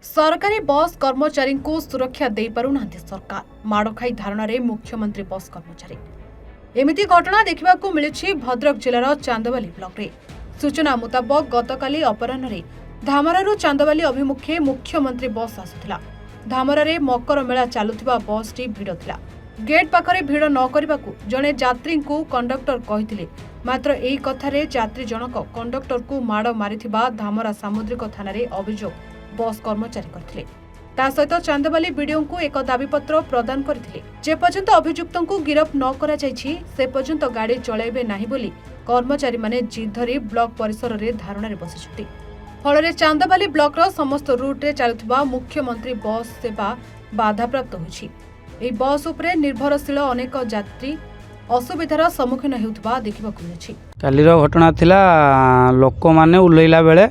सरकारी बस कर्मचारी को सुरक्षा दे पारुना सरकार माड़ खाई धारणा मुख्यमंत्री बस कर्मचारी एमिति घटना देखा मिली भद्रक जिलार चांदवाली ब्लॉक रे। सूचना मुताबक गतकाली अपराह्न धामरारू चांदवाली अभिमुखे मुख्यमंत्री बस आसुथिला। धामरारे मकर मेला चालुथिबा बस टी भिड़ थिला। गेट पाखरे भिड़ न करबाकू जणे यात्री को कंडक्टर कहिथिले, मात्र एही कथारे यात्री जनक कंडक्टर को माड़ मारिथिबा धामरा सामुद्रिक थाना अभियोग बस कर्मचारी करथिले। ता सहित चांदवाली बीडीओ को एक दाबीपत्र प्रदान करथिले। जे पर्यंत अभियुक्त को गिरफ न करा जायछि से पर्यंत गाड़ी चलाइबे नाही बोली कर्मचारी माने जिद धरी ब्लॉक परिसर रे धारणा रे बसिछथि। फल चांदवाली ब्लॉक रो समस्त रूट रे चालुथिबा मुख्यमंत्री बस सेवा बाधाप्राप्त होछि। एही बस उपरे निर्भरशील अनेक यात्री असुविधार सम्मुखीन हेउथबा देखिबाकु मिलछि। कालीर घटना थिला, लोक माने उल्लेइला बेले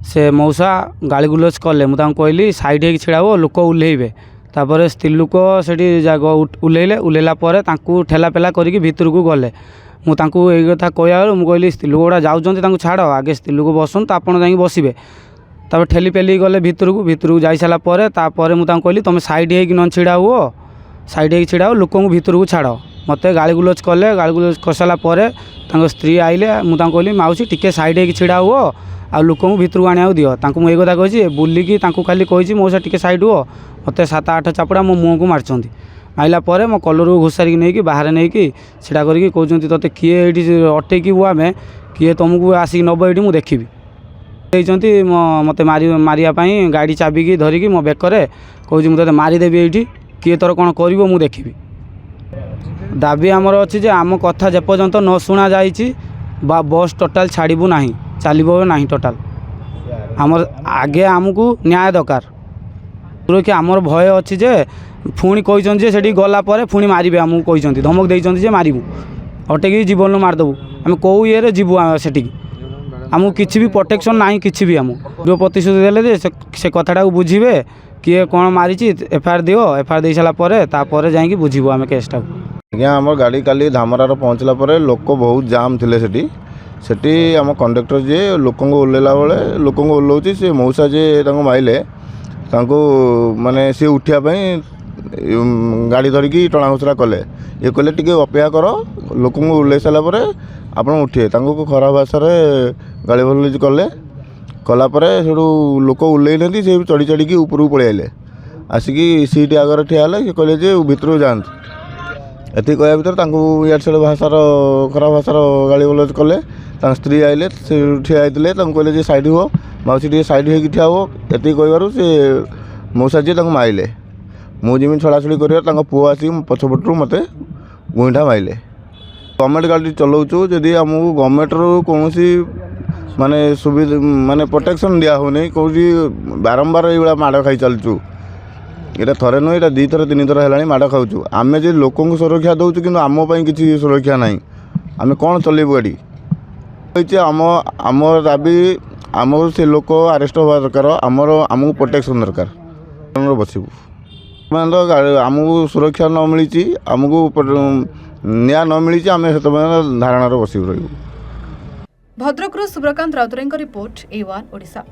से मौसा गाली गुलज कले। मुझे कहली साइड हो छिड़ा लोक उल्लेबे। तापर स्त्री लोक से उल्लेले। उल्लेला ठेला पेला करके भितर को गले। मुझे कथा कहला मुझे स्त्री लोक गुड़ा जाऊँ छाड़ आगे स्त्री लोक बसन तो आपड़ जा बसवे। तापर ठेली पेली गले भितर को जा सारापर मुझे कहली तुम साइड हो न छिड़ा हुओ, साइड हो छिड़ा लोक भितर को छाड़। मत गाली गुलज कले। गाली गुलज कर सारापर स्त्री आइले। मुझे कहली माउसी टिके साइड हो छिड़ा हुओ आ लोक भितर को आने दियो। मुझे कथा कही बुलिकी खाली कही मौसा टिके साइड हुओ। मत 7-8 चापड़ा मो मुँह को मार्चंट। माइला मो कलर को घुसारिक नहीं बाहर नहीं सीढ़ा करके कहते तोते किए ये अटेकी बुआ में किए तुमको आसिक नब ये मुझे देखी मत मारियापाई गाड़ी चाबिकी धरिकी मो बेकरे कौच मुझे मारिदेवी ये किए तोर कौन कर मुझे देखी। दाबी आमर अच्छी आम कथा जेपर्यंत न शुणा जाइए बस टोटाल छाड़बू ना चलो ना टोटाल आमर आगे आमको न्याय दरकार। सुरक्षा आमर भय अच्छी जे पुणी कहते से गला पुणी मारे आमको कहते धमक देते मारू अटेक जीवन मारिदेबू आम कौ ये जीवु से आमको किसी भी प्रोटेक्शन ना कि भी आम जो प्रतिश्रुति देले से कथाटा बुझे किए कौन मारी एफआईआर दियो। एफआईआर दे सारापर जा बुझू आम केसटा। आज्ञा आम गाड़ी काली धामरार पहुँचला लोक बहुत जाम थे सेठी आम कंडक्टर जे लोक ओह्लैला बेले लोक ओह्लौची से मौसा जे माइले माने सी उठापी गाड़ी धरिकी टणा घुसरा कले। ये कहले टिके अपेक्षा कर लोक ओह्लै सारापर आप उठे खराब भाषा गाड़ी भल कले। कलापर से लोक ओह्लैना से चढ़ी चढ़ी ऊपर को पलैले आसिकी सीट आगे ठिया से कहले जे भितर जातु। ये कह भर इाड़ सियाड़ भाषार खराब भाषार गाड़ी गलज कले। स्त्री आइले से ठिया होते कहले जे साइड हुओ मौसी टे साइड हो ठिया हुओ। ये कहू से मौसा जी माइले। मुझे छड़ाछड़ी कर पुओ आसिक पछपटू मत गुईठा माइले। गवर्नमेंट गाड़ी चलाऊँ जदि आमको गवर्नमेंट कौन माने सुविधा माने प्रोटेक्शन दिया होनी कौन बारंबार ये माड़ खाई चलचु। ये थरे नुह ये 2 थर 3 थर है माड़ खाऊँ। आम जो लोक सुरक्षा दौचु कि आमपाई किसी सुरक्षा ना आम कौन चलेबू गाड़ी आम आम दाबी आम से लोक आरेस्ट हवा दरकार। आमर आमको प्रोटेक्शन दरकार बसबू मैंने आमको सुरक्षा न मिली आमको न्याय न मिली आम से धारणार बस रही। Bhadrak Subrakant Routray report A1 Odisha.